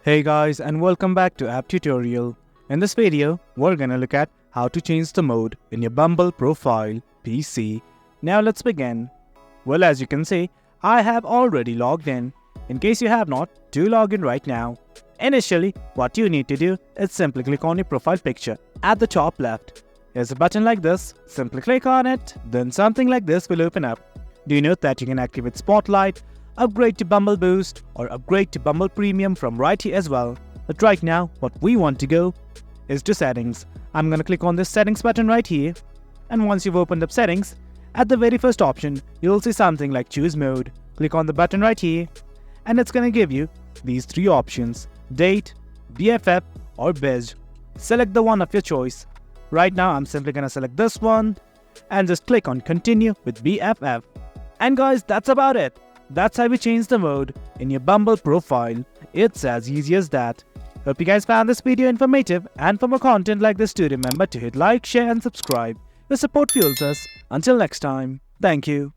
Hey guys, and welcome back to App Tutorial. In this video, we're gonna look at how to change the mode in your Bumble profile PC. Now let's begin. Well, as you can see, I have already logged in. In case you have not, do log in right now. Initially, what you need to do is simply click on your profile picture at the top left. Here's a button like this, simply click on it, then something like this will open up. Do you note that you can activate Spotlight, upgrade to Bumble Boost, or upgrade to Bumble Premium from right here as well. But right now, what we want to go is to settings. I'm gonna click on this settings button right here. And once you've opened up settings, at the very first option, you'll see something like choose mode. Click on the button right here, and it's gonna give you these three options: Date, BFF, or Bizz. Select the one of your choice. Right now, I'm simply gonna select this one, and just click on continue with BFF. And guys, that's about it. That's how we change the mode in your Bumble profile. It's as easy as that. Hope you guys found this video informative, and for more content like this, do remember to hit like, share and subscribe. Your support fuels us. Until next time, thank you.